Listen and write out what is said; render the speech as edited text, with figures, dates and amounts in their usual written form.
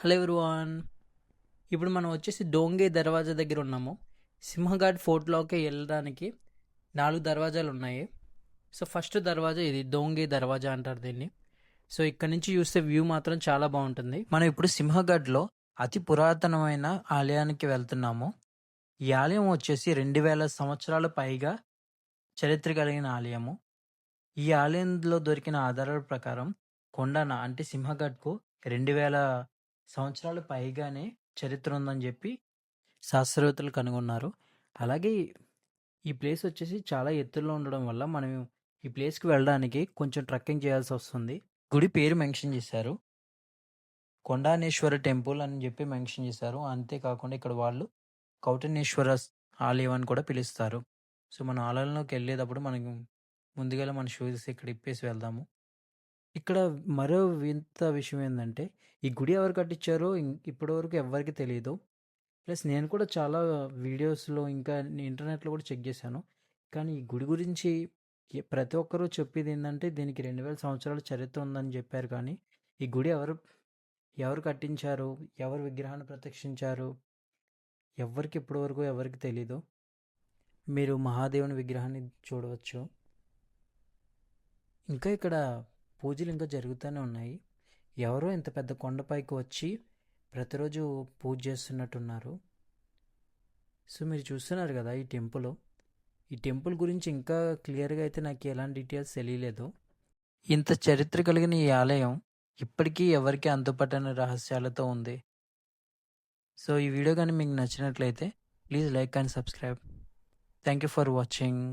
Hello everyone. ఇప్పుడు మనం వచ్చేసి డోంగే దర్వాజా దగ్గర ఉన్నాము. సింహఘాట్ ఫోర్ట్లోకి వెళ్ళడానికి 4 దర్వాజాలు ఉన్నాయి. సో ఫస్ట్ దర్వాజా ఇది డోంగే దర్వాజా అంటారు దీన్ని. సో ఇక్కడ నుంచి చూస్తే వ్యూ మాత్రం చాలా బాగుంటుంది. మనం ఇప్పుడు సింహఘాట్లో అతి పురాతనమైన ఆలయానికి వెళ్తున్నాము. ఈ ఆలయం వచ్చేసి 2000 సంవత్సరాల పైగా చరిత్ర కలిగిన ఆలయము. ఈ ఆలయంలో దొరికిన ఆధారాల ప్రకారం కొండన అంటే సింహఘాట్కు 2000 సంవత్సరాలు పైగానే చరిత్ర ఉందని చెప్పి శాస్త్రవేత్తలు కనుగొన్నారు. అలాగే ఈ ప్లేస్ వచ్చేసి చాలా ఎత్తులో ఉండడం వల్ల మనం ఈ ప్లేస్కి వెళ్ళడానికి కొంచెం ట్రెక్కింగ్ చేయాల్సి వస్తుంది. గుడి పేరు మెన్షన్ చేశారు, కొండానేశ్వర టెంపుల్ అని చెప్పి మెన్షన్ చేశారు. అంతేకాకుండా ఇక్కడ వాళ్ళు కౌటనేశ్వర ఆలయం అని కూడా పిలుస్తారు. సో మన ఆలయంలోకి వెళ్ళేటప్పుడు మనకి ముందుగా మన షూస్ ఇక్కడ ఇప్పేసి వెళ్దాము. ఇక్కడ మరో వింత విషయం ఏందంటే, ఈ గుడి ఎవరు కట్టించారో ఇప్పటివరకు ఎవ్వరికీ తెలీదు. ప్లస్ నేను కూడా చాలా వీడియోస్‌లో ఇంకా ఇంటర్నెట్‌లో కూడా చెక్ చేశాను. కానీ ఈ గుడి గురించి ప్రతి ఒక్కరు చెప్పేదేందంటే, దీనికి 2000 సంవత్సరాల చరిత్ర ఉందని చెప్పారు. కానీ ఈ గుడి ఎవరు కట్టించారు? ఎవరు విగ్రహాన్ని ప్రతిష్ఠించారు? ఎవ్వరికి ఇప్పటివరకు ఎవరికీ తెలీదు. మీరు మహాదేవుని విగ్రహాన్ని చూడవచ్చు. ఇంకా ఇక్కడ పూజలు ఇంకా జరుగుతూనే ఉన్నాయి. ఎవరో ఇంత పెద్ద కొండపైకి వచ్చి ప్రతిరోజు పూజ చేస్తున్నట్టున్నారు. సో మీరు చూస్తున్నారు కదా ఈ టెంపుల్. ఈ టెంపుల్ గురించి ఇంకా క్లియర్గా అయితే నాకు ఎలాంటి డీటెయిల్స్ తెలియలేదు. ఇంత చరిత్ర కలిగిన ఈ ఆలయం ఇప్పటికీ ఎవరికి అంతుపట్టని రహస్యాలతో ఉంది. సో ఈ వీడియో కానీ మీకు నచ్చినట్లయితే please like and subscribe. Thank you for watching.